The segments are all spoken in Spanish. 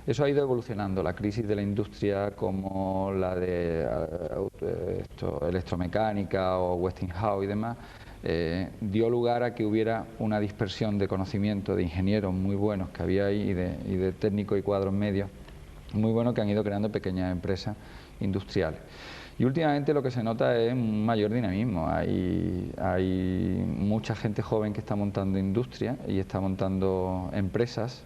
Eso ha ido evolucionando. La crisis de la industria como la de electromecánica o Westinghouse y demás, dio lugar a que hubiera una dispersión de conocimiento de ingenieros muy buenos que había ahí y de técnicos y cuadros medios muy buenos que han ido creando pequeñas empresas industriales. Y últimamente lo que se nota es un mayor dinamismo. Hay mucha gente joven que está montando industria y está montando empresas,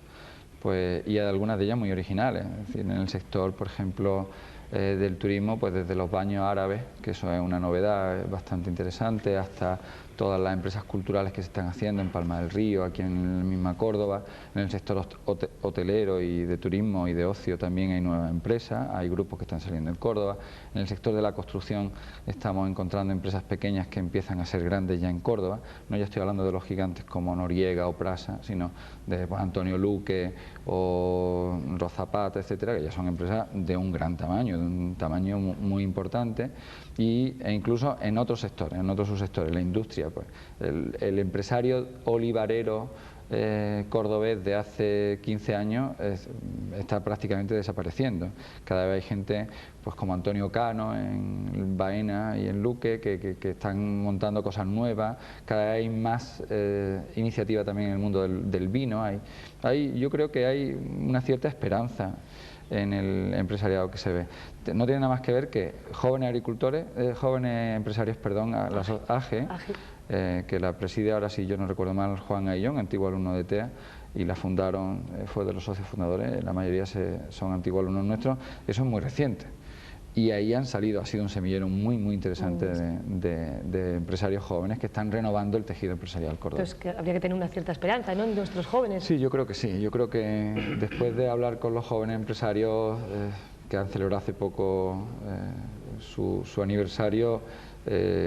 pues, y algunas de ellas muy originales. Es decir, en el sector, por ejemplo, del turismo, pues desde los baños árabes, que eso es una novedad bastante interesante, hasta todas las empresas culturales que se están haciendo en Palma del Río, aquí en la misma Córdoba. En el sector hotelero y de turismo y de ocio también hay nuevas empresas, hay grupos que están saliendo en Córdoba. En el sector de la construcción estamos encontrando empresas pequeñas que empiezan a ser grandes ya en Córdoba. No ya estoy hablando de los gigantes como Noriega o Prasa, sino de Antonio Luque o Rozapata, etcétera, que ya son empresas de un gran tamaño, de un tamaño muy importante, e incluso en otros sectores, en otros subsectores, la industria, pues el empresario olivarero cordobés de hace 15 años está prácticamente desapareciendo. Cada vez hay gente pues como Antonio Cano en Baena y en Luque que están montando cosas nuevas. Cada vez hay más iniciativa también en el mundo del vino. Yo creo que hay una cierta esperanza en el empresariado que se ve. No tiene nada más que ver que jóvenes agricultores, jóvenes empresarios, perdón, la AGE, que la preside ahora, si yo no recuerdo mal, Juan Aillón, antiguo alumno de TEA, y la fundaron, fue de los socios fundadores, la mayoría son antiguos alumnos nuestros. Eso es muy reciente. Y ahí han salido, ha sido un semillero muy interesante de empresarios jóvenes que están renovando el tejido empresarial cordobés. Entonces, que habría que tener una cierta esperanza, ¿no?, en nuestros jóvenes. Sí, yo creo que sí. Yo creo que después de hablar con los jóvenes empresarios que han celebrado hace poco su aniversario,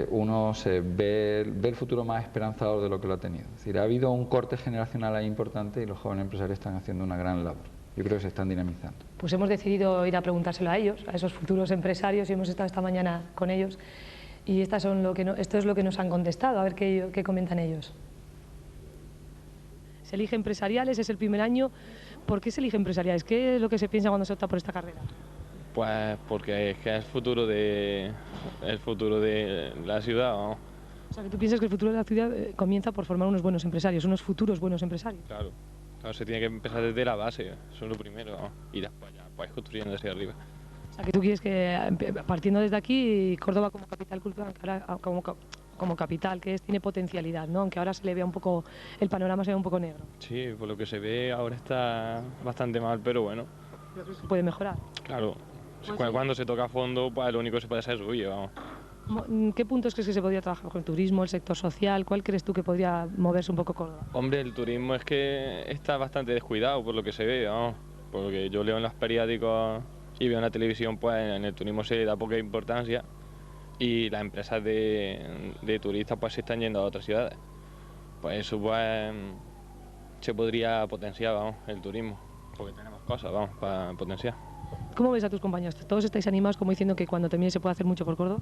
uno se ve el futuro más esperanzador de lo que lo ha tenido. Es decir, ha habido un corte generacional ahí importante y los jóvenes empresarios están haciendo una gran labor. Yo creo que se están dinamizando. Pues hemos decidido ir a preguntárselo a ellos, a esos futuros empresarios, y hemos estado esta mañana con ellos, y esto es lo que nos han contestado, a ver qué comentan ellos. Se elige empresariales, es el primer año. ¿Por qué se elige empresariales? ¿Qué es lo que se piensa cuando se opta por esta carrera? Pues porque es que es el futuro de la ciudad, ¿no? O sea, que tú piensas que el futuro de la ciudad comienza por formar unos buenos empresarios, unos futuros buenos empresarios. Claro, se tiene que empezar desde la base, eso es lo primero, ¿no? Y después ya pues construyendo hacia arriba. O sea, que tú quieres que, partiendo desde aquí, Córdoba como capital cultural, como capital que tiene potencialidad, ¿no?, aunque ahora se le vea un poco, el panorama se ve un poco negro. Sí, por lo que se ve ahora está bastante mal, pero bueno. ¿Pero crees que puede mejorar? Claro, cuando se toca a fondo, pues lo único que se puede hacer es huir, vamos. ¿Qué puntos crees que se podría trabajar con el turismo, el sector social? ¿Cuál crees tú que podría moverse un poco Córdoba? Hombre, el turismo es que está bastante descuidado por lo que se ve, vamos. Porque yo leo en los periódicos y veo en la televisión, pues en el turismo se le da poca importancia y las empresas de turistas pues se están yendo a otras ciudades. Pues eso pues se podría potenciar, vamos, el turismo, porque tenemos cosas, vamos, para potenciar. ¿Cómo ves a tus compañeros? ¿Todos estáis animados como diciendo que cuando termine se puede hacer mucho por Córdoba?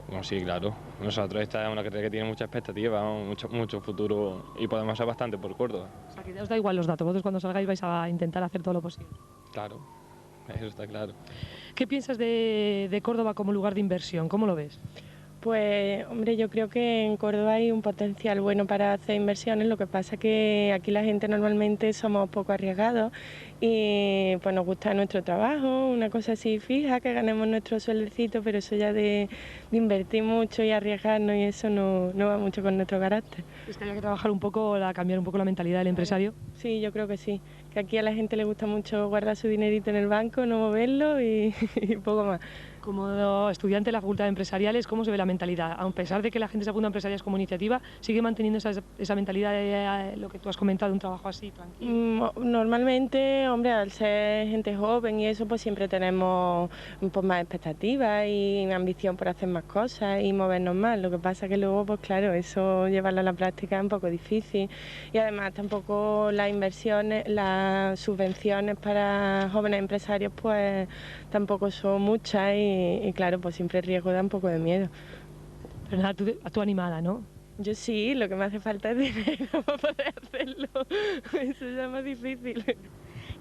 Bueno, sí, claro. Nosotros esta es una carrera que tiene mucha expectativa, mucho futuro y podemos hacer bastante por Córdoba. O sea, que os da igual los datos, vosotros cuando salgáis vais a intentar hacer todo lo posible. Claro, eso está claro. ¿Qué piensas de Córdoba como lugar de inversión? ¿Cómo lo ves? Pues, hombre, yo creo que en Córdoba hay un potencial bueno para hacer inversiones, lo que pasa que aquí la gente normalmente somos poco arriesgados y pues nos gusta nuestro trabajo, una cosa así fija, que ganemos nuestro sueldecito, pero eso ya de invertir mucho y arriesgarnos y eso no va mucho con nuestro carácter. ¿Es que hay que trabajar un poco, cambiar un poco la mentalidad del empresario? Sí, yo creo que sí, que aquí a la gente le gusta mucho guardar su dinerito en el banco, no moverlo y poco más. Como estudiante de la Facultad de Empresariales, ¿cómo se ve la mentalidad? A pesar de que la gente se apunta a empresariales como iniciativa, ¿sigue manteniendo esa mentalidad de lo que tú has comentado, de un trabajo así, tranquilo? Normalmente, hombre, al ser gente joven y eso, pues siempre tenemos pues, más expectativas y ambición por hacer más cosas y movernos más. Lo que pasa que luego, pues claro, eso llevarlo a la práctica es un poco difícil y además tampoco las inversiones, las subvenciones para jóvenes empresarios, pues tampoco son muchas y claro, pues siempre el riesgo da un poco de miedo. Pero nada, tú animada, ¿no? Yo sí, lo que me hace falta es dinero para poder hacerlo, eso ya es más difícil.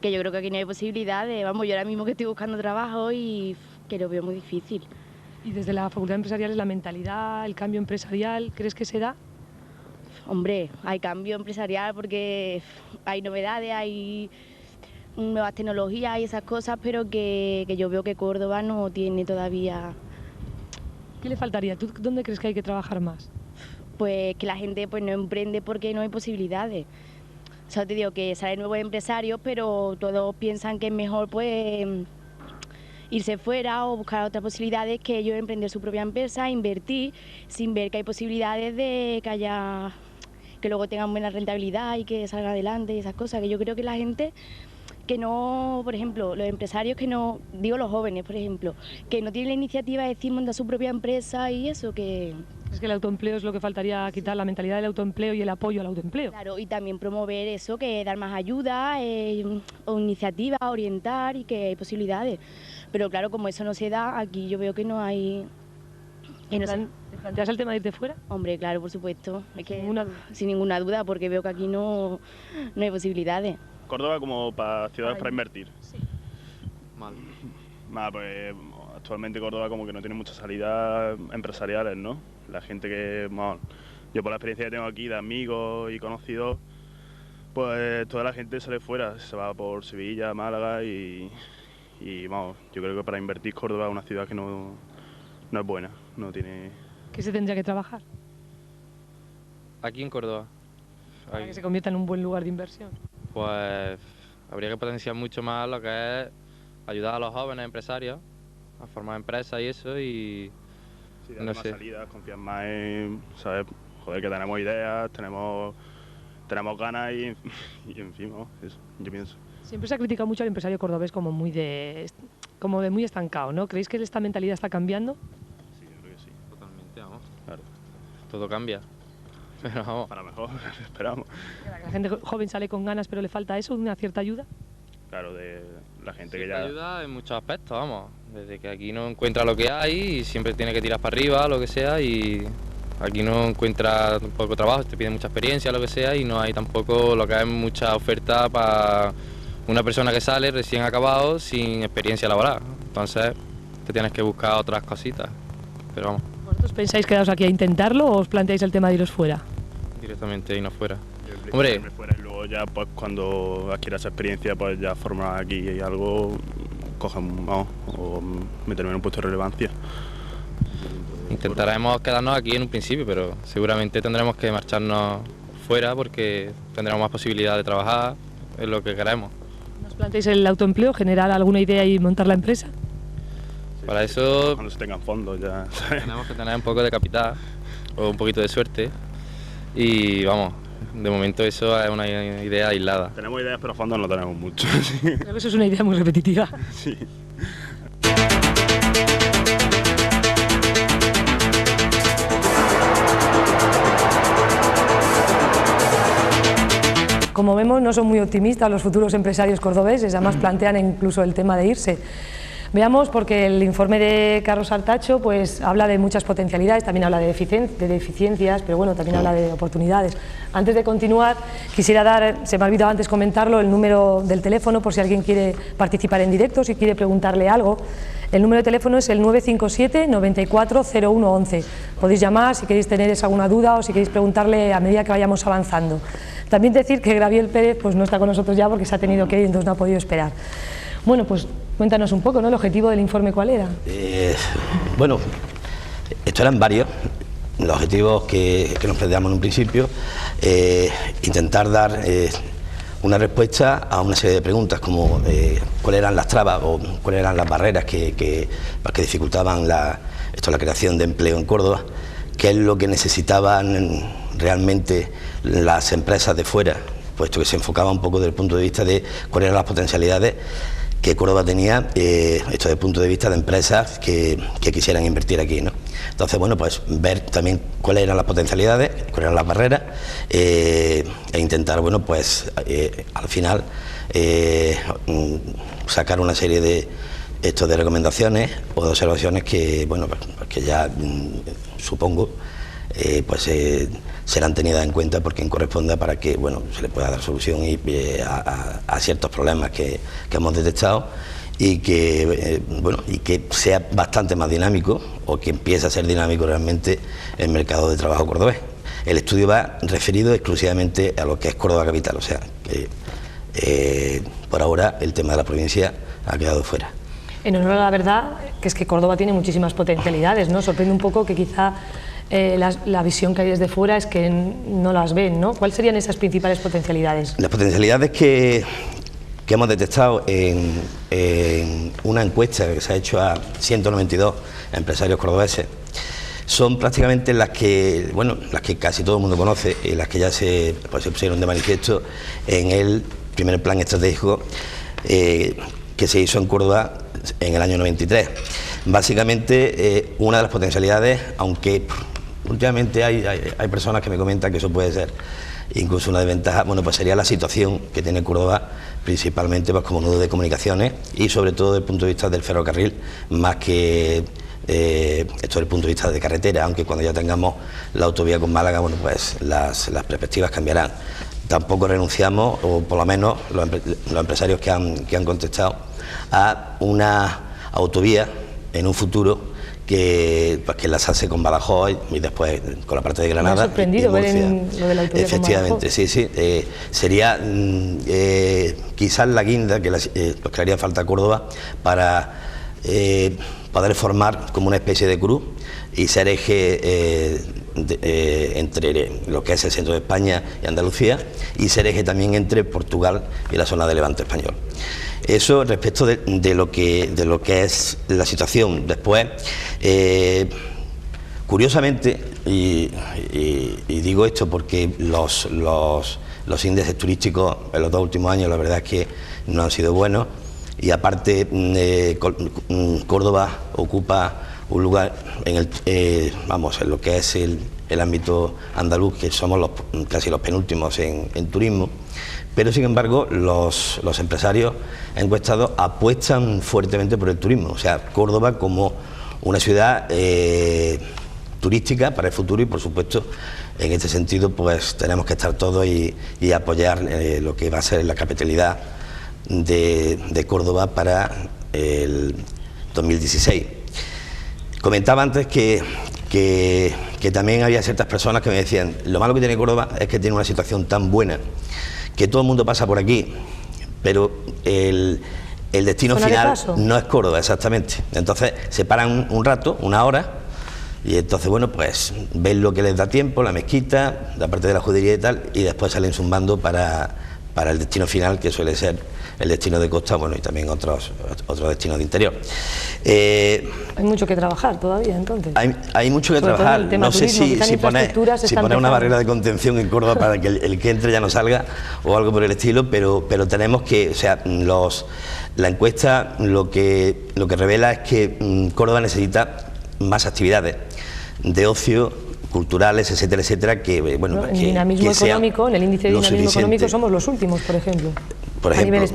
que yo creo que aquí no hay posibilidades. Vamos, yo ahora mismo que estoy buscando trabajo y que lo veo muy difícil. Y desde la Facultad de Empresariales, la mentalidad, el cambio empresarial, ¿crees que se da? Hombre, hay cambio empresarial porque hay novedades, hay nuevas tecnologías y esas cosas, pero que yo veo que Córdoba no tiene todavía. ¿Qué le faltaría? ¿Tú dónde crees que hay que trabajar más? Pues que la gente pues no emprende porque no hay posibilidades. O sea, te digo que salen nuevos empresarios, pero todos piensan que es mejor pues irse fuera o buscar otras posibilidades que ellos emprender su propia empresa, invertir, sin ver que hay posibilidades de que luego tengan buena rentabilidad y que salgan adelante y esas cosas, que yo creo que la gente que no, por ejemplo, los empresarios que no, digo los jóvenes, por ejemplo, que no tienen la iniciativa de decir montar su propia empresa y eso, que... Es que el autoempleo es lo que faltaría quitar, la mentalidad del autoempleo y el apoyo al autoempleo. Claro, y también promover eso, que dar más ayuda, o iniciativas, orientar y que hay posibilidades. Pero claro, como eso no se da, aquí yo veo que no hay... ¿Te planteas el tema de irte fuera? Hombre, claro, por supuesto. Es que, Ninguna duda. sin ninguna duda, porque veo que aquí no hay posibilidades. Córdoba como para ciudades para invertir. Sí. Mal. Pues actualmente Córdoba como que no tiene muchas salidas empresariales, ¿no? La gente que, bueno, yo por la experiencia que tengo aquí de amigos y conocidos, pues toda la gente sale fuera, se va por Sevilla, Málaga y vamos, yo creo que para invertir Córdoba es una ciudad que no es buena, no tiene... ¿Qué se tendría que trabajar Aquí en Córdoba, para que se convierta en un buen lugar de inversión? pues habría que potenciar mucho más lo que es ayudar a los jóvenes empresarios a formar empresas y eso, y Sí, darle no más sé. salidas, confiar más en, ¿sabes? Joder, que tenemos ideas, tenemos ganas y en fin, ¿no? Eso, yo pienso. Siempre se ha criticado mucho al empresario cordobés como de muy estancado, ¿no? ¿Creéis que esta mentalidad está cambiando? Sí, yo creo que sí. Totalmente, vamos. Claro. Todo cambia. Pero vamos. Para mejor, esperamos. La gente joven sale con ganas, pero le falta eso, una cierta ayuda. Claro, de la gente Sí, que te ya... ayuda en muchos aspectos, vamos. Desde que aquí no encuentra lo que hay y siempre tiene que tirar para arriba, lo que sea, y aquí no encuentra tampoco trabajo, te piden mucha experiencia, lo que sea, y no hay tampoco lo que hay mucha oferta para una persona que sale recién acabado sin experiencia laboral. Entonces te tienes que buscar otras cositas, pero vamos, ¿Vosotros pensáis quedaros aquí a intentarlo o os planteáis el tema de iros fuera? directamente irnos fuera. yo en principio Hombre. irme fuera y luego ya pues cuando adquieras experiencia pues ya formar aquí algo, vamos, o meterme en un puesto de relevancia. Intentaremos quedarnos aquí en un principio, pero seguramente tendremos que marcharnos fuera porque tendremos más posibilidad de trabajar en lo que queremos. ¿No os planteáis el autoempleo, generar alguna idea y montar la empresa? Para eso Cuando se tengan fondos ya, ¿sabes? tenemos que tener un poco de capital o un poquito de suerte y vamos, de momento eso es una idea aislada. Tenemos ideas pero fondos no tenemos mucho. Creo que eso es una idea muy repetitiva. Sí. Como vemos, no son muy optimistas los futuros empresarios cordobeses, además plantean incluso el tema de irse. Veamos, porque el informe de Carlos Artacho pues, habla de muchas potencialidades, también habla de deficiencias, pero bueno, también habla de oportunidades. Antes de continuar, quisiera dar, se me ha olvidado antes comentarlo, el número del teléfono por si alguien quiere participar en directo, si quiere preguntarle algo. El número de teléfono es el 957 94 01 11. Podéis llamar si queréis tener alguna duda o si queréis preguntarle a medida que vayamos avanzando. También decir que Gabriel Pérez pues, no está con nosotros ya porque se ha tenido que ir, entonces no ha podido esperar. Bueno, pues cuéntanos un poco, ¿no? ¿El objetivo del informe cuál era? Bueno, estos eran varios los objetivos que nos planteamos en un principio. Intentar dar una respuesta a una serie de preguntas como cuáles eran las trabas o cuáles eran las barreras que dificultaban la creación de empleo en Córdoba, qué es lo que necesitaban realmente las empresas de fuera, puesto que se enfocaba un poco desde el punto de vista de cuáles eran las potencialidades que Córdoba tenía, esto desde el punto de vista de empresas que quisieran invertir aquí, ¿no? Entonces, bueno, pues ver también cuáles eran las potencialidades, cuáles eran las barreras, e intentar, bueno, pues al final sacar una serie de recomendaciones o de observaciones que, bueno, pues que ya supongo pues serán tenidas en cuenta porque corresponda para que, bueno, se le pueda dar solución a ciertos problemas que hemos detectado y que, bueno, y que sea bastante más dinámico, o que empiece a ser dinámico realmente el mercado de trabajo cordobés. El estudio va referido exclusivamente a lo que es Córdoba capital, o sea, que por ahora el tema de la provincia ha quedado fuera. En honor a la verdad, que es que Córdoba tiene muchísimas potencialidades, ¿no? Sorprende un poco que quizá la visión que hay desde fuera es que no las ven, ¿no? ¿Cuáles serían esas principales potencialidades? Las potencialidades que hemos detectado en una encuesta que se ha hecho a 192 empresarios cordobeses son prácticamente las que, bueno, las que casi todo el mundo conoce y las que ya se pusieron de manifiesto en el primer plan estratégico que se hizo en Córdoba en el año 93. Básicamente, una de las potencialidades, aunque últimamente hay personas que me comentan que eso puede ser incluso una desventaja, bueno, pues sería la situación que tiene Córdoba, principalmente pues como nudo de comunicaciones y sobre todo desde el punto de vista del ferrocarril, más que esto desde el punto de vista de carretera, aunque cuando ya tengamos la autovía con Málaga, bueno, pues las perspectivas cambiarán. Tampoco renunciamos, o por lo menos los empresarios que han contestado, a una autovía en un futuro que las hace con Badajoz y después con la parte de Granada. Me ha sorprendido ver lo de la autovía. Efectivamente, sí. Sería quizás la guinda que le haría falta a Córdoba para poder formar como una especie de cruz y ser eje entre lo que es el centro de España y Andalucía, y ser eje también entre Portugal y la zona de Levante español. Eso respecto de lo que es la situación. Después, curiosamente, y digo esto porque los índices turísticos en los 2 últimos años la verdad es que no han sido buenos, y aparte Córdoba ocupa un lugar en lo que es el ámbito andaluz, que somos casi los penúltimos en turismo. Pero sin embargo los empresarios encuestados apuestan fuertemente por el turismo, o sea, Córdoba como una ciudad turística para el futuro, y por supuesto en este sentido pues tenemos que estar todos y apoyar lo que va a ser la capitalidad de Córdoba para el 2016. Comentaba antes que también había ciertas personas que me decían: lo malo que tiene Córdoba es que tiene una situación tan buena que todo el mundo pasa por aquí, pero el destino final no es Córdoba, exactamente. Entonces se paran un rato, una hora, y entonces, bueno, pues ven lo que les da tiempo, la mezquita, la parte de la judería y tal, y después salen zumbando para el destino final, que suele ser el destino de costa, bueno, y también otros destinos de interior. Hay mucho que trabajar todavía, entonces. Hay mucho que trabajar. No sé si poner una barrera de contención en Córdoba para que el que entre ya no salga o algo por el estilo, pero tenemos que, o sea, la encuesta lo que revela es que Córdoba necesita más actividades de ocio, culturales, etcétera, etcétera, que bueno, en dinamismo económico, en el índice de dinamismo económico somos los últimos, por ejemplo.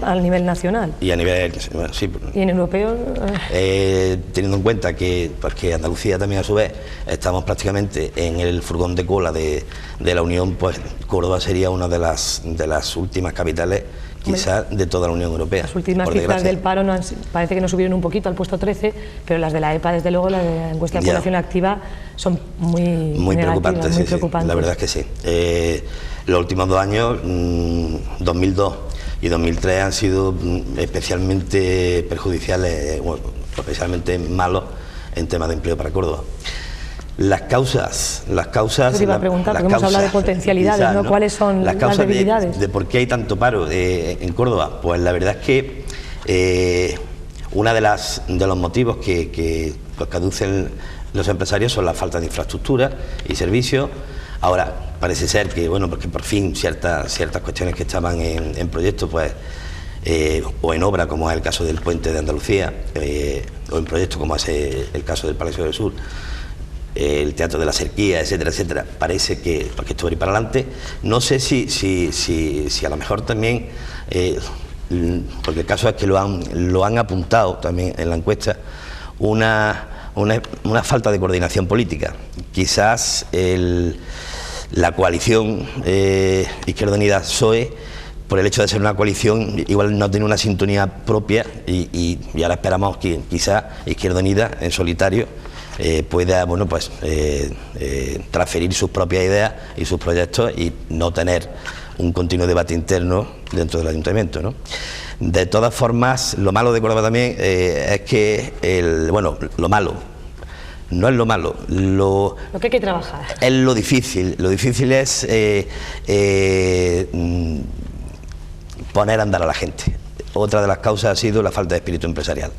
A nivel nacional. Y a nivel, bueno, sí. Y en europeo. Teniendo en cuenta que Andalucía también a su vez estamos prácticamente en el furgón de cola de la Unión, pues Córdoba sería una de las últimas capitales quizás de toda la Unión Europea. Las últimas cifras del paro parece que nos subieron un poquito al puesto 13, pero las de la EPA, desde luego, la de la encuesta de población activa, son muy preocupantes. Muy preocupantes. La verdad es que sí. Los últimos 2 años, 2002 y 2003, han sido especialmente perjudiciales, especialmente malos en temas de empleo para Córdoba. Las causas. Eso te iba a preguntar, porque hemos hablado de potencialidades, ¿no? ¿Cuáles son las debilidades? De por qué hay tanto paro en Córdoba. Pues la verdad es que uno de los motivos que aducen los empresarios son la falta de infraestructura y servicios. Ahora parece ser que, bueno, porque por fin ciertas cuestiones que estaban en proyecto, pues o en obra, como es el caso del puente de Andalucía, o en proyecto como es el caso del Palacio del Sur, el Teatro de la Cerquía, etcétera, etcétera, parece que esto va a ir para adelante. No sé si a lo mejor también, porque el caso es que lo han apuntado también en la encuesta, una una falta de coordinación política. Quizás la coalición Izquierda Unida-PSOE, por el hecho de ser una coalición, igual no tiene una sintonía propia y ahora esperamos que quizás Izquierda Unida en solitario pueda, bueno, pues transferir sus propias ideas y sus proyectos y no tener un continuo debate interno dentro del ayuntamiento, ¿no? De todas formas, lo malo de Córdoba también es que, bueno, lo malo, no es lo malo, lo que hay que trabajar. Es lo difícil es poner a andar a la gente. Otra de las causas ha sido la falta de espíritu empresarial.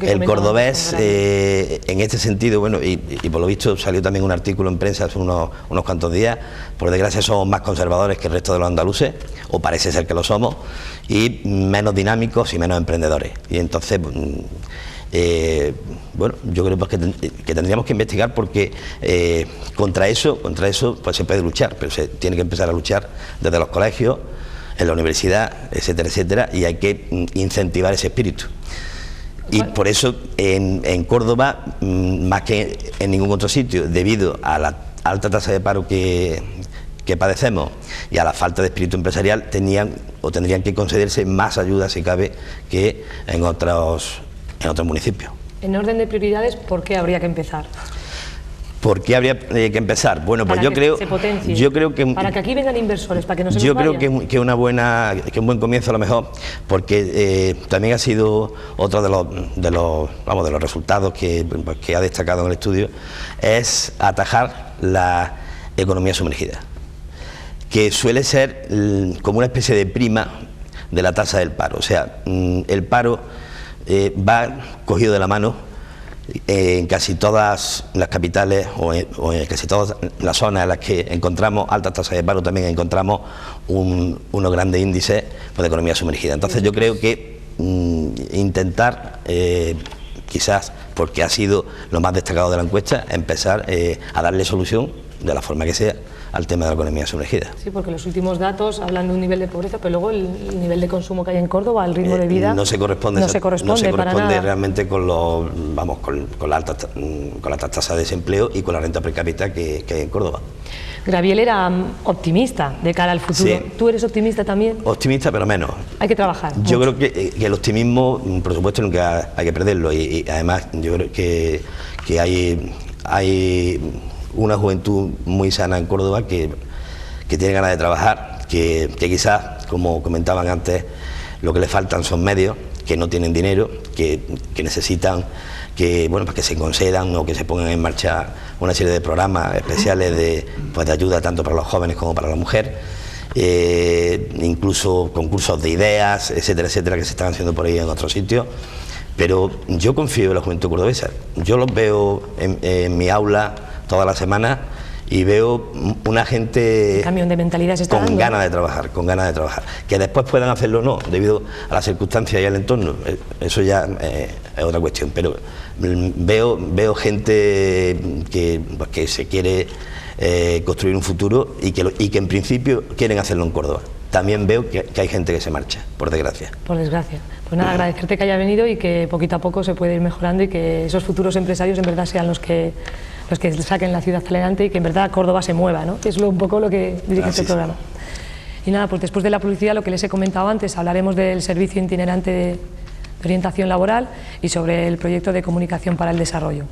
El cordobés, en este sentido, bueno, y por lo visto salió también un artículo en prensa hace unos cuantos días, por desgracia somos más conservadores que el resto de los andaluces, o parece ser que lo somos, y menos dinámicos y menos emprendedores. Y entonces, bueno, yo creo pues, que tendríamos que investigar porque contra eso pues se puede luchar, pero se tiene que empezar a luchar desde los colegios, en la universidad, etcétera, etcétera, y hay que incentivar ese espíritu. Y por eso en Córdoba, más que en ningún otro sitio, debido a la alta tasa de paro que padecemos y a la falta de espíritu empresarial, tendrían que concederse más ayudas, si cabe, que en otros municipios. En orden de prioridades, ¿por qué habría que empezar? ¿Por qué habría que empezar? Bueno, pues yo creo que para que aquí vengan inversores, para que no se nos vayan. Creo que un buen comienzo a lo mejor, porque también ha sido otro de los resultados que ha destacado en el estudio, es atajar la economía sumergida, que suele ser como una especie de prima de la tasa del paro. O sea, el paro va cogido de la mano en casi todas las capitales o en casi todas las zonas en las que encontramos altas tasas de paro, también encontramos unos grandes índices de economía sumergida. Entonces yo creo que intentar, quizás porque ha sido lo más destacado de la encuesta, empezar a darle solución, de la forma que sea, al tema de la economía sumergida. Sí, porque los últimos datos hablan de un nivel de pobreza, pero luego el nivel de consumo que hay en Córdoba, el ritmo de vida, no se corresponde para nada realmente con la alta tasa de desempleo y con la renta per cápita que hay en Córdoba. Graviel era optimista de cara al futuro. Sí. ¿Tú eres optimista también? Optimista, pero menos. Hay que trabajar. Yo creo que el optimismo, por supuesto, nunca hay que perderlo y además yo creo que hay una juventud muy sana en Córdoba que tiene ganas de trabajar, que quizás, como comentaban antes, lo que le faltan son medios, que no tienen dinero, que necesitan que se concedan o que se pongan en marcha una serie de programas especiales de ayuda tanto para los jóvenes como para la mujer, incluso concursos de ideas, etcétera, etcétera, que se están haciendo por ahí en otros sitios. Pero yo confío en la juventud cordobesa. Yo los veo en mi aula toda la semana y veo una gente cambio de mentalidad se está con dando, ganas de trabajar, que después puedan hacerlo o no, debido a las circunstancias y al entorno, eso ya es otra cuestión, pero veo gente que se quiere construir un futuro y que en principio quieren hacerlo en Córdoba. También veo que hay gente que se marcha, por desgracia. Por desgracia. Pues nada, agradecerte que haya venido y que poquito a poco se puede ir mejorando y que esos futuros empresarios en verdad sean los que saquen la ciudad adelante y que en verdad Córdoba se mueva, ¿no? Que es un poco lo que dirige este programa. Y nada, pues después de la publicidad, lo que les he comentado antes, hablaremos del servicio itinerante de orientación laboral y sobre el proyecto de comunicación para el desarrollo.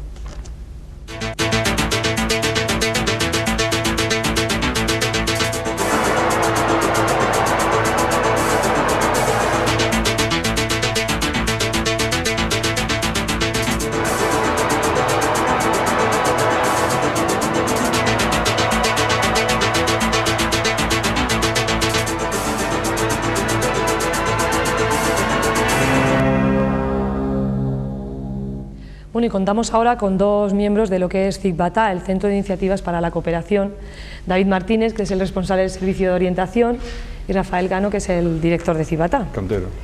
Bueno, y contamos ahora con dos miembros de lo que es CICBATA, el Centro de Iniciativas para la Cooperación, David Martínez, que es el responsable del servicio de orientación, y Rafael Cano, que es el director de CICBATA.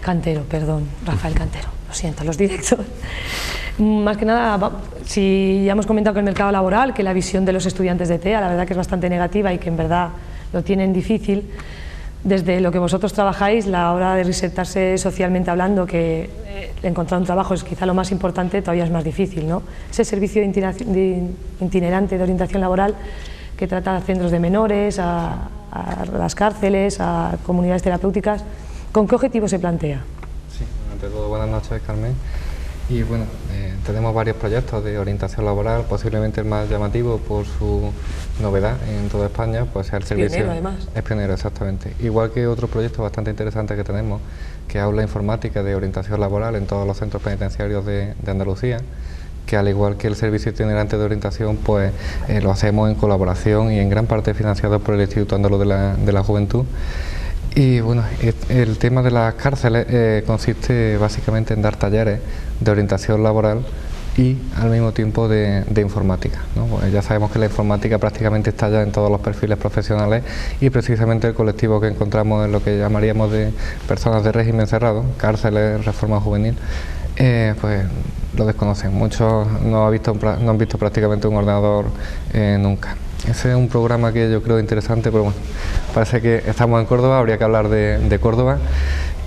Cantero, perdón, Rafael Cantero, lo siento, los directores. Más que nada, si ya hemos comentado que el mercado laboral, que la visión de los estudiantes de TEA, la verdad que es bastante negativa y que en verdad lo tienen difícil, desde lo que vosotros trabajáis, la hora de reinsertarse socialmente hablando, que encontrar un trabajo es quizá lo más importante, todavía es más difícil, ¿no? Ese servicio itinerante de orientación laboral que trata a centros de menores, a las cárceles, a comunidades terapéuticas, ¿con qué objetivo se plantea? Sí, ante todo, buenas noches, Carmen. Y bueno, tenemos varios proyectos de orientación laboral, posiblemente el más llamativo por su novedad en toda España, pues sea el servicio... Pionero, además. Es pionero, exactamente. Igual que otro proyecto bastante interesante que tenemos, que es aula informática de orientación laboral en todos los centros penitenciarios de Andalucía, que al igual que el servicio itinerante de orientación, pues lo hacemos en colaboración y en gran parte financiado por el Instituto Andaluz de la Juventud. Y bueno, el tema de las cárceles consiste básicamente en dar talleres de orientación laboral y al mismo tiempo de informática, ¿no? Pues ya sabemos que la informática prácticamente está ya en todos los perfiles profesionales y precisamente el colectivo que encontramos en lo que llamaríamos de personas de régimen cerrado, cárceles, reforma juvenil, pues lo desconocen. Muchos no han visto prácticamente un ordenador nunca. Ese es un programa que yo creo interesante, pero bueno, parece que estamos en Córdoba, habría que hablar de Córdoba.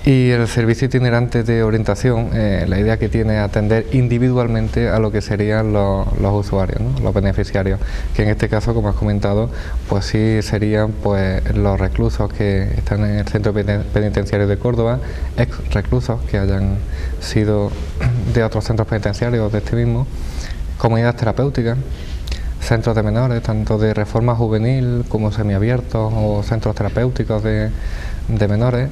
Y el servicio itinerante de orientación, la idea que tiene es atender individualmente a lo que serían los usuarios, ¿no? Los beneficiarios, que en este caso, como has comentado, pues sí serían pues los reclusos que están en el centro penitenciario de Córdoba, ex reclusos que hayan sido de otros centros penitenciarios de este mismo, comunidades terapéuticas, centros de menores, tanto de reforma juvenil como semiabiertos o centros terapéuticos de menores.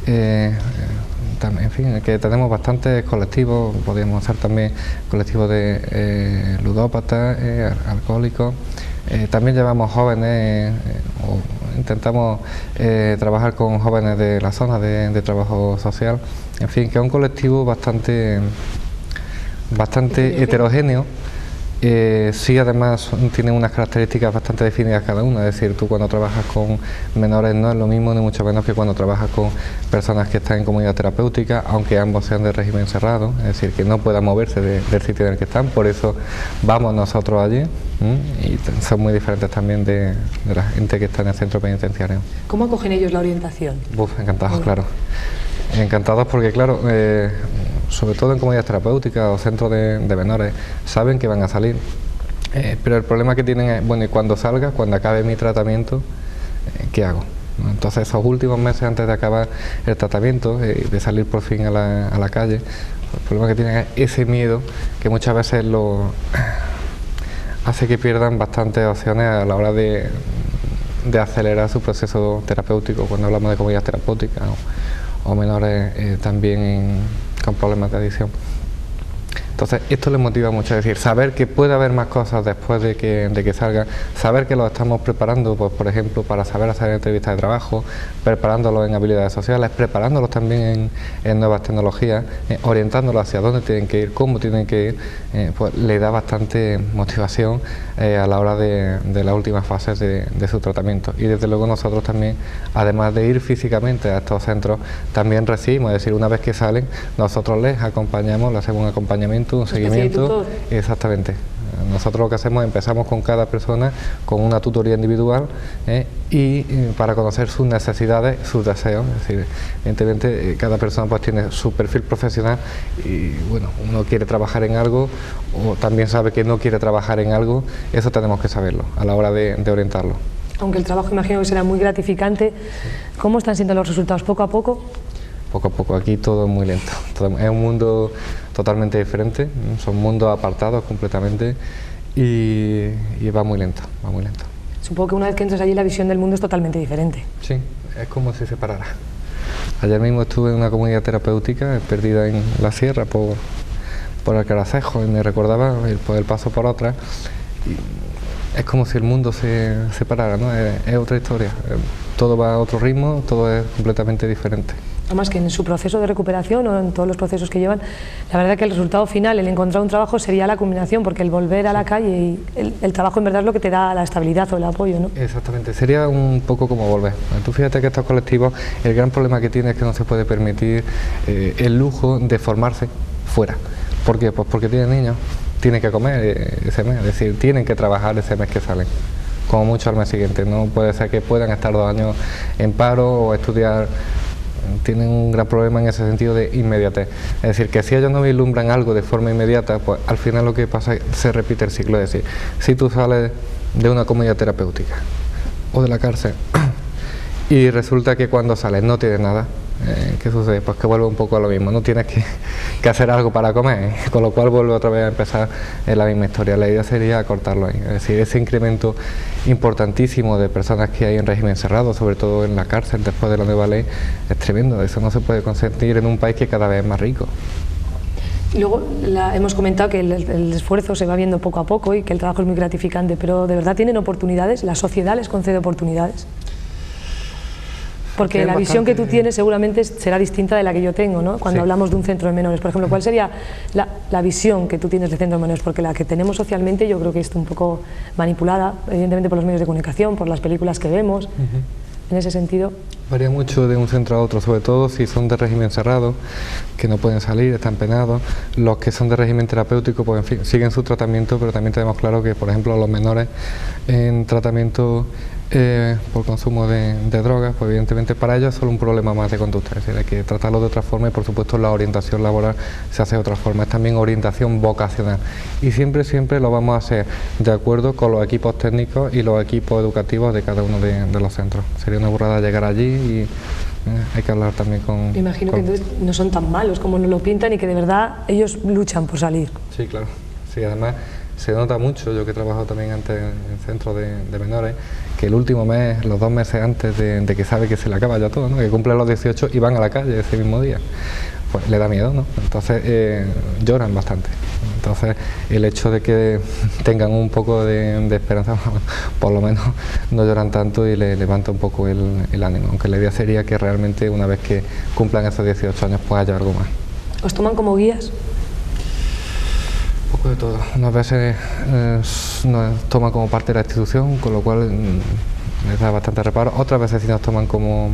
En fin, que tenemos bastantes colectivos, podríamos hacer también colectivos de ludópatas, alcohólicos. También llevamos jóvenes, o intentamos trabajar con jóvenes de la zona de trabajo social. En fin, que es un colectivo bastante heterogéneo. Sí, además tienen unas características bastante definidas cada una, es decir, tú cuando trabajas con menores no es lo mismo ni mucho menos que cuando trabajas con personas que están en comunidad terapéutica, aunque ambos sean de régimen cerrado, es decir, que no puedan moverse del sitio en el que están, por eso vamos nosotros allí, y son muy diferentes también de la gente que está en el centro penitenciario. ¿Cómo acogen ellos la orientación? Encantados, claro. Encantados porque, claro, sobre todo en comunidades terapéuticas o centros de menores, saben que van a salir, pero el problema que tienen es, bueno, y cuando salga, cuando acabe mi tratamiento, ¿qué hago? Entonces, esos últimos meses antes de acabar el tratamiento, de salir por fin a la calle, el problema que tienen es ese miedo que muchas veces hace que pierdan bastantes opciones a la hora de acelerar su proceso terapéutico, cuando hablamos de comunidades terapéuticas o menores también con problemas de adicción. Entonces, esto les motiva mucho, es decir, saber que puede haber más cosas después de que salgan, saber que los estamos preparando, pues por ejemplo, para saber hacer entrevistas de trabajo, preparándolos en habilidades sociales, preparándolos también en nuevas tecnologías, orientándolos hacia dónde tienen que ir, cómo tienen que ir, pues le da bastante motivación a la hora de las últimas fases de su tratamiento. Y desde luego nosotros también, además de ir físicamente a estos centros, también recibimos, es decir, una vez que salen, nosotros les acompañamos, les hacemos un acompañamiento, un seguimiento. Exactamente. Nosotros lo que hacemos, empezamos con cada persona con una tutoría individual y para conocer sus necesidades, sus deseos. Es decir, evidentemente cada persona pues tiene su perfil profesional y bueno, uno quiere trabajar en algo o también sabe que no quiere trabajar en algo, eso tenemos que saberlo a la hora de orientarlo. Aunque el trabajo imagino que será muy gratificante, ¿cómo están siendo los resultados? ¿Poco a poco? Poco a poco, aquí todo es muy lento, es un mundo totalmente diferente, son mundos apartados completamente y va muy lento, va muy lento. Supongo que una vez que entras allí la visión del mundo es totalmente diferente. Sí, es como si se separara. Ayer mismo estuve en una comunidad terapéutica perdida en la sierra por el Caracejo y me recordaba el paso por otra y es como si el mundo se separara, ¿no? Es otra historia, todo va a otro ritmo, todo es completamente diferente. Además que en su proceso de recuperación o en todos los procesos que llevan, la verdad que el resultado final, el encontrar un trabajo sería la culminación, porque el volver a la calle y el trabajo en verdad es lo que te da la estabilidad o el apoyo, ¿no? Exactamente, sería un poco como volver. Tú fíjate que estos colectivos, el gran problema que tienen es que no se puede permitir el lujo de formarse fuera. ¿Por qué? Pues porque tienen niños, tienen que comer ese mes, es decir, tienen que trabajar ese mes que salen. como mucho al mes siguiente. No puede ser que puedan estar 2 años en paro o estudiar. Tienen un gran problema en ese sentido de inmediatez. Es decir, que si ellos no vislumbran algo de forma inmediata, pues al final lo que pasa es que se repite el ciclo. Es decir, si tú sales de una comunidad terapéutica o de la cárcel y resulta que cuando sales no tienes nada, ¿qué sucede? Pues que vuelve un poco a lo mismo, no tienes que hacer algo para comer, con lo cual vuelve otra vez a empezar en la misma historia. La idea sería acortarlo ahí, es decir, ese incremento importantísimo de personas que hay en régimen cerrado, sobre todo en la cárcel después de la nueva ley, es tremendo. Eso no se puede consentir en un país que cada vez es más rico. Luego hemos comentado que el esfuerzo se va viendo poco a poco y que el trabajo es muy gratificante, pero ¿de verdad tienen oportunidades? ¿La sociedad les concede oportunidades? Porque la visión que tú tienes seguramente será distinta de la que yo tengo, ¿no? Cuando hablamos de un centro de menores, por ejemplo, ¿cuál sería la visión que tú tienes del centro de menores? Porque la que tenemos socialmente yo creo que está un poco manipulada, evidentemente por los medios de comunicación, por las películas que vemos, en ese sentido. Varía mucho de un centro a otro, sobre todo si son de régimen cerrado, que no pueden salir, están penados. Los que son de régimen terapéutico, pues en fin, siguen su tratamiento, pero también tenemos claro que, por ejemplo, los menores en tratamiento por consumo de drogas, pues evidentemente para ellos es solo un problema más de conducta, es decir, hay que tratarlo de otra forma y por supuesto la orientación laboral se hace de otra forma, es también orientación vocacional y siempre lo vamos a hacer de acuerdo con los equipos técnicos y los equipos educativos de cada uno de los centros. Sería una burrada llegar allí y hay que hablar también con... Me imagino que entonces no son tan malos como nos lo pintan y que de verdad ellos luchan por salir. Sí, claro, sí, además se nota mucho, yo que he trabajado también antes en centros de menores, que el último mes, los 2 meses antes de que sabe que se le acaba ya todo, ¿no? Que cumple los 18 y van a la calle ese mismo día, pues le da miedo, ¿no? Entonces lloran bastante. Entonces el hecho de que tengan un poco de esperanza, por lo menos no lloran tanto y le levanta un poco el ánimo, aunque la idea sería que realmente una vez que cumplan esos 18 años pues haya algo más. ¿Os toman como guías? Un poco de todo. Unas veces nos toman como parte de la institución, con lo cual les da bastante reparo. Otras veces sí nos toman como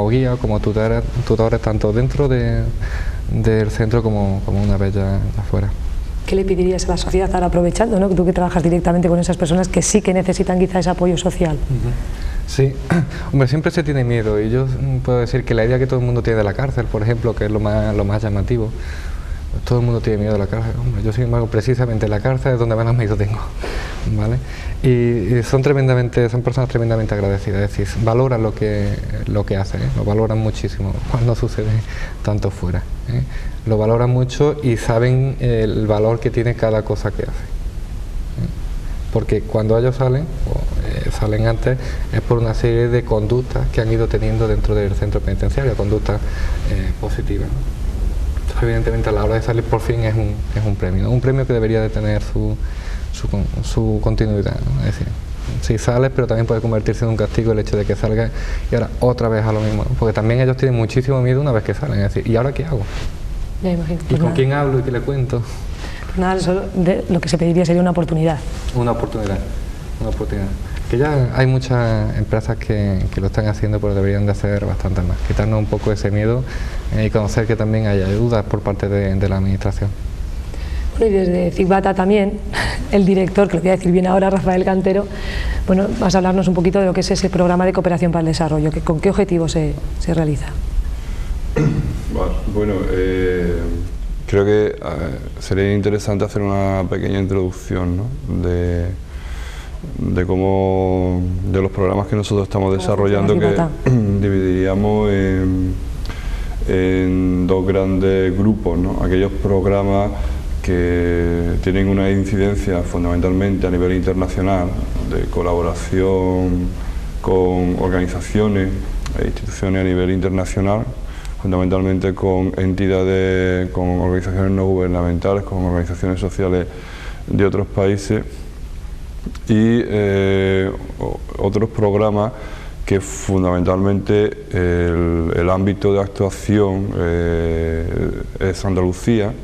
guía, como tutores tanto dentro del centro como una vez ya afuera. ¿Qué le pedirías a la sociedad ahora aprovechando, ¿no? Tú que trabajas directamente con esas personas que sí que necesitan quizá ese apoyo social? Sí, hombre, siempre se tiene miedo y yo puedo decir que la idea que todo el mundo tiene de la cárcel, por ejemplo, que es lo más llamativo, todo el mundo tiene miedo de la cárcel. Hombre, yo sin embargo precisamente la cárcel es donde menos miedo tengo, ¿vale? Y son personas tremendamente agradecidas, es decir, valoran lo que hacen, lo valoran muchísimo cuando sucede tanto fuera, lo valoran mucho y saben el valor que tiene cada cosa que hacen, porque cuando ellos salen salen antes es por una serie de conductas que han ido teniendo dentro del centro penitenciario, conductas positivas, ¿no? Evidentemente a la hora de salir por fin es un premio, ¿no? Un premio que debería de tener su continuidad, ¿no? Es decir, si sales pero también puede convertirse en un castigo el hecho de que salgas y ahora otra vez a lo mismo, ¿no? Porque también ellos tienen muchísimo miedo una vez que salen, es decir, ¿y ahora qué hago? Ya imagino. ¿Y con quién hablo y qué le cuento? Pues nada, lo que se pediría sería una oportunidad. Una oportunidad. Que ya hay muchas empresas que lo están haciendo, pero deberían de hacer bastante más. Quitarnos un poco ese miedo y conocer que también hay ayuda por parte de la administración. Bueno, y desde Cibata también, el director, que lo voy a decir bien ahora, Rafael Cantero, bueno, vas a hablarnos un poquito de lo que es ese programa de cooperación para el desarrollo, ¿con qué objetivo se realiza? Bueno, creo que sería interesante hacer una pequeña introducción, ¿no? de cómo, de los programas que nosotros estamos desarrollando, que dividiríamos en 2 grandes grupos, ¿no? Aquellos programas que tienen una incidencia fundamentalmente a nivel internacional, de colaboración con organizaciones e instituciones a nivel internacional, fundamentalmente con entidades, con organizaciones no gubernamentales, con organizaciones sociales de otros países, y otros programas que fundamentalmente el ámbito de actuación es Andalucía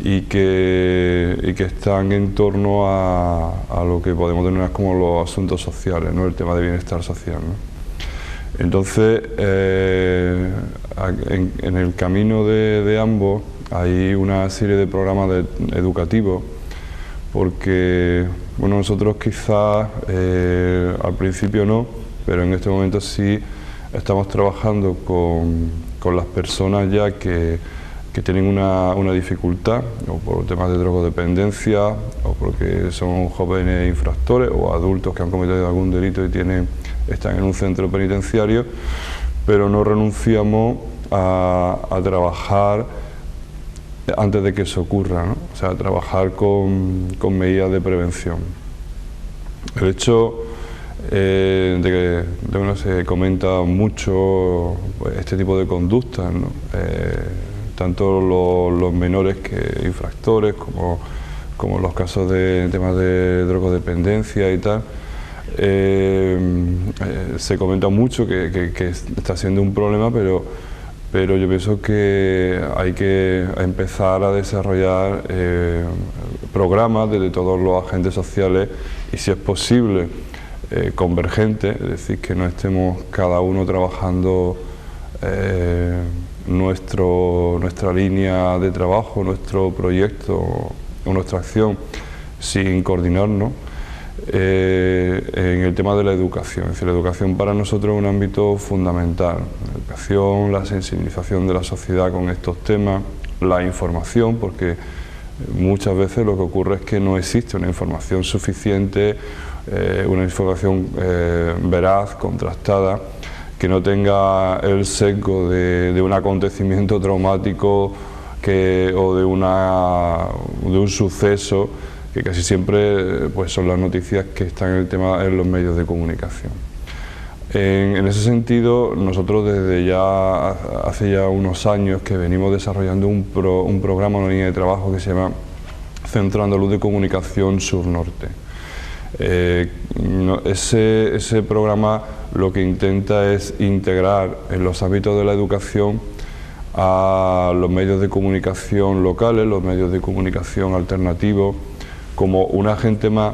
y que están en torno a lo que podemos denominar como los asuntos sociales, ¿no? El tema de bienestar social, ¿no? Entonces, en el camino de ambos hay una serie de programas educativos, porque Bueno, nosotros quizás al principio no, pero en este momento sí estamos trabajando con las personas ya que tienen una dificultad, o por temas de drogodependencia, o porque son jóvenes infractores, o adultos que han cometido algún delito y están en un centro penitenciario, pero no renunciamos a trabajar antes de que eso ocurra, ¿no? O sea, trabajar con medidas de prevención. El hecho de que bueno, se comenta mucho pues, este tipo de conductas, ¿no? Tanto los menores que infractores como los casos de temas de drogodependencia y tal, se comenta mucho que está siendo un problema, pero yo pienso que hay que empezar a desarrollar programas desde todos los agentes sociales y, si es posible, convergentes, es decir, que no estemos cada uno trabajando nuestra línea de trabajo, nuestro proyecto o nuestra acción sin coordinarnos en el tema de la educación. Es decir, la educación para nosotros es un ámbito fundamental. La educación, la sensibilización de la sociedad con estos temas, la información, porque muchas veces lo que ocurre es que no existe una información suficiente, una información veraz, contrastada, que no tenga el sesgo de un acontecimiento traumático o de un suceso, que casi siempre pues, son las noticias que están en los medios de comunicación. En ese sentido, nosotros hace ya unos años que venimos desarrollando un programa, una línea de trabajo que se llama Centro Andaluz de Comunicación Sur-Norte. Ese programa lo que intenta es integrar en los ámbitos de la educación a los medios de comunicación locales, los medios de comunicación alternativos, como un agente más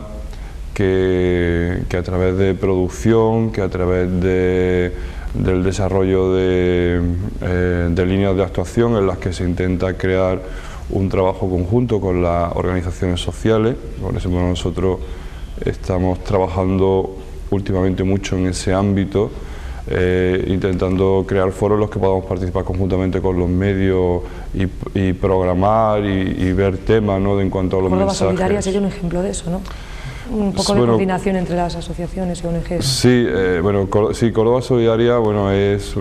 que a través de producción, que a través del desarrollo de líneas de actuación en las que se intenta crear un trabajo conjunto con las organizaciones sociales. Por ejemplo, nosotros estamos trabajando últimamente mucho en ese ámbito, intentando crear foros en los que podamos participar conjuntamente con los medios y programar y ver temas, ¿no? En cuanto a los Córdoba mensajes. Solidaria sería un ejemplo de eso, ¿no? Un poco de coordinación entre las asociaciones y ONGs. Sí, sí, Córdoba Solidaria, bueno, es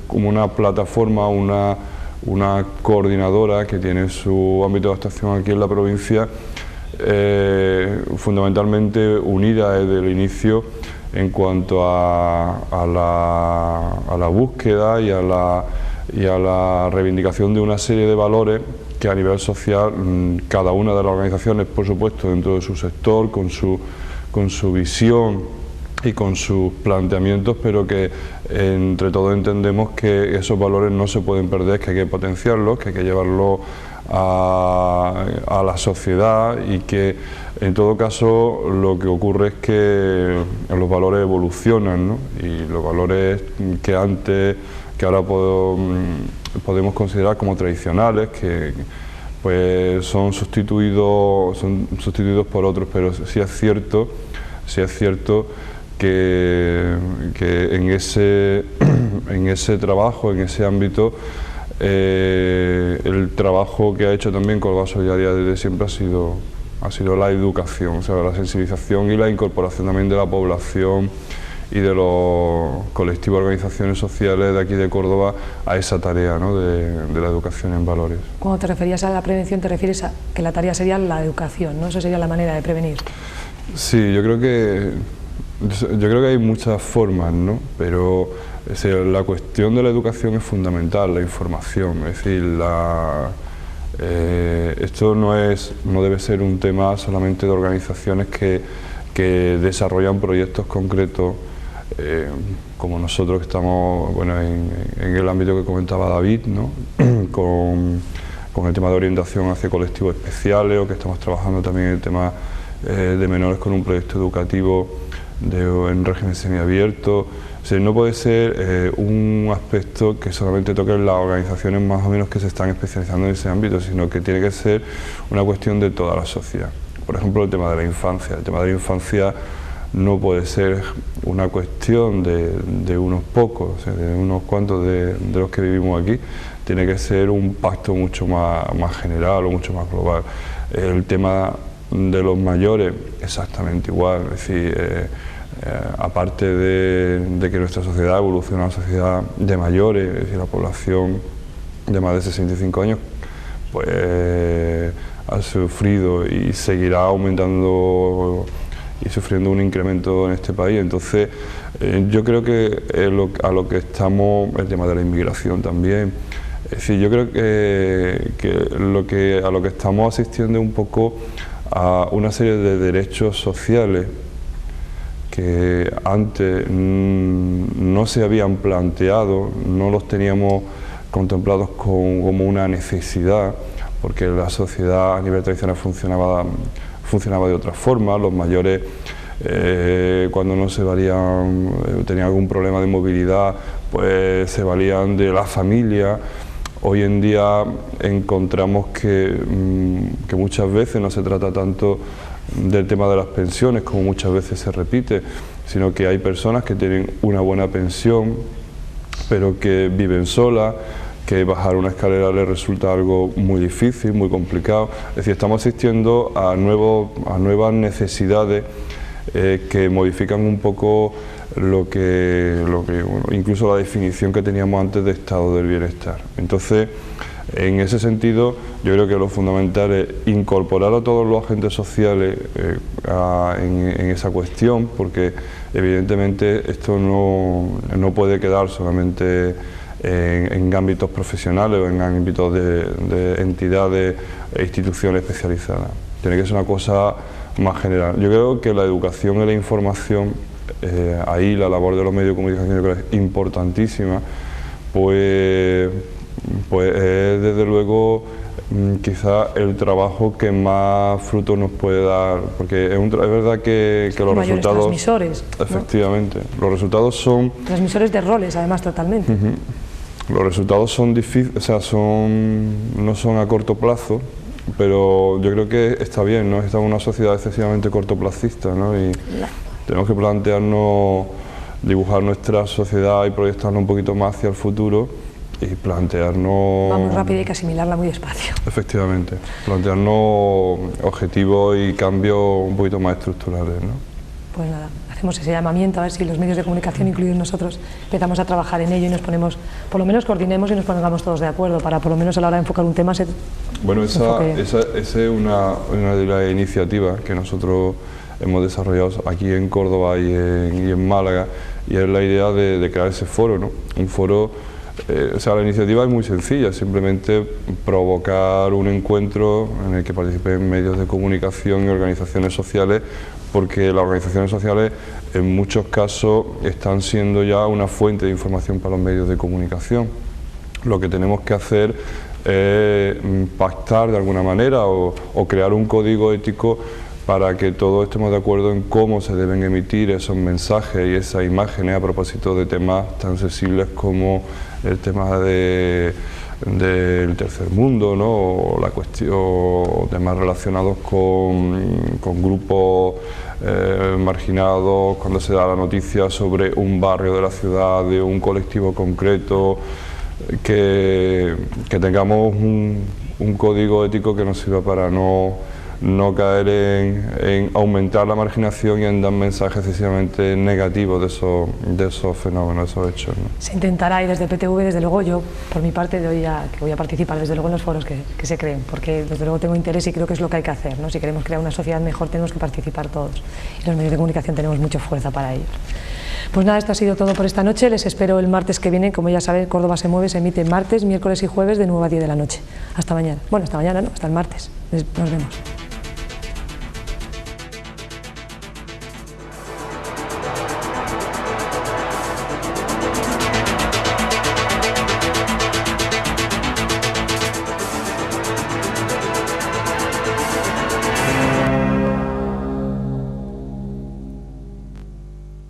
como una plataforma, una coordinadora que tiene su ámbito de actuación aquí en la provincia, fundamentalmente unida desde el inicio en cuanto a la búsqueda y a la reivindicación de una serie de valores que a nivel social cada una de las organizaciones, por supuesto, dentro de su sector, con su visión y con sus planteamientos, pero que entre todos entendemos que esos valores no se pueden perder, que hay que potenciarlos, que hay que llevarlos a la sociedad, y que en todo caso lo que ocurre es que los valores evolucionan, ¿no? Y los valores que ahora podemos considerar como tradicionales, que pues son sustituidos por otros, pero sí es cierto que en ese trabajo, en ese ámbito, el trabajo que ha hecho también Córdoba Solidaria desde siempre ha sido la educación, o sea, la sensibilización y la incorporación también de la población y de los colectivos de organizaciones sociales de aquí de Córdoba a esa tarea, ¿no? de la educación en valores. Cuando te referías a la prevención, te refieres a que la tarea sería la educación, ¿no? Eso sería la manera de prevenir. Sí, yo creo que hay muchas formas, ¿no? Pero la cuestión de la educación es fundamental, la información, es decir, esto no debe ser un tema solamente de organizaciones que desarrollan proyectos concretos, como nosotros que estamos en el ámbito que comentaba David, ¿no? con el tema de orientación hacia colectivos especiales, o que estamos trabajando también en el tema de menores con un proyecto educativo en régimen semiabierto. O sea, no puede ser un aspecto que solamente toque las organizaciones más o menos que se están especializando en ese ámbito, sino que tiene que ser una cuestión de toda la sociedad. Por ejemplo, el tema de la infancia. El tema de la infancia no puede ser una cuestión de unos pocos, o sea, de unos cuantos de los que vivimos aquí. Tiene que ser un pacto mucho más general o mucho más global. El tema de los mayores, exactamente igual. Es decir, aparte de que nuestra sociedad evoluciona a una sociedad de mayores, es decir, la población de más de 65 años, pues ha sufrido y seguirá aumentando y sufriendo un incremento en este país. Entonces, yo creo que a lo que estamos, el tema de la inmigración también, es decir, yo creo que a lo que estamos asistiendo es un poco a una serie de derechos sociales que antes no se habían planteado, no los teníamos contemplados como una necesidad, porque la sociedad a nivel tradicional funcionaba de otra forma. Los mayores, cuando no se valían, tenían algún problema de movilidad, pues se valían de la familia. Hoy en día encontramos que muchas veces no se trata tanto del tema de las pensiones, como muchas veces se repite, sino que hay personas que tienen una buena pensión, pero que viven solas, que bajar una escalera les resulta algo muy difícil, muy complicado. Es decir, estamos asistiendo a nuevas necesidades que modifican un poco incluso la definición que teníamos antes de estado del bienestar. Entonces, en ese sentido, yo creo que lo fundamental es incorporar a todos los agentes sociales en esa cuestión, porque evidentemente esto no puede quedar solamente en ámbitos profesionales o en ámbitos de entidades e instituciones especializadas. Tiene que ser una cosa más general. Yo creo que la educación y la información, ahí la labor de los medios de comunicación yo creo que es importantísima, pues es desde luego quizá el trabajo que más frutos nos puede dar, porque es verdad que los resultados... transmisores, efectivamente, ¿no? Los resultados son... transmisores de roles, además, totalmente. Los resultados son difíciles, o sea, no son a corto plazo, pero yo creo que está bien, ¿no? Estamos en una sociedad excesivamente cortoplacista, ¿no? Y tenemos que plantearnos, dibujar nuestra sociedad y proyectarnos un poquito más hacia el futuro y plantearnos... Vamos rápido, hay que asimilarla muy despacio. Efectivamente, plantearnos objetivos y cambios un poquito más estructurales, ¿no? Pues nada, hacemos ese llamamiento a ver si los medios de comunicación, incluidos nosotros, empezamos a trabajar en ello y nos ponemos, por lo menos coordinemos y nos pongamos todos de acuerdo para por lo menos a la hora de enfocar un tema Bueno, esa es una de las iniciativas que nosotros hemos desarrollado aquí en Córdoba y en Málaga, y es la idea de crear ese foro, ¿no? Un foro, o sea, la iniciativa es muy sencilla, simplemente provocar un encuentro en el que participen medios de comunicación y organizaciones sociales, porque las organizaciones sociales en muchos casos están siendo ya una fuente de información para los medios de comunicación. Lo que tenemos que hacer es pactar de alguna manera o crear un código ético para que todos estemos de acuerdo en cómo se deben emitir esos mensajes y esas imágenes a propósito de temas tan sensibles como el tema del tercer mundo, ¿no? O la cuestión, temas relacionados con grupos marginados, cuando se da la noticia sobre un barrio de la ciudad, de un colectivo concreto, que tengamos un código ético que nos sirva para no caer en aumentar la marginación y en dar mensajes excesivamente negativos de esos fenómenos, de esos hechos, ¿no? Se intentará, y desde PTV, desde luego, yo por mi parte que voy a participar desde luego en los foros que se creen, porque desde luego tengo interés y creo que es lo que hay que hacer, ¿no? Si queremos crear una sociedad mejor tenemos que participar todos, y los medios de comunicación tenemos mucha fuerza para ello. Pues nada, esto ha sido todo por esta noche. Les espero el martes que viene. Como ya saben, Córdoba se mueve, se emite martes, miércoles y jueves de 9 a 10 de la noche. Hasta mañana. Bueno, hasta mañana no, hasta el martes. Nos vemos.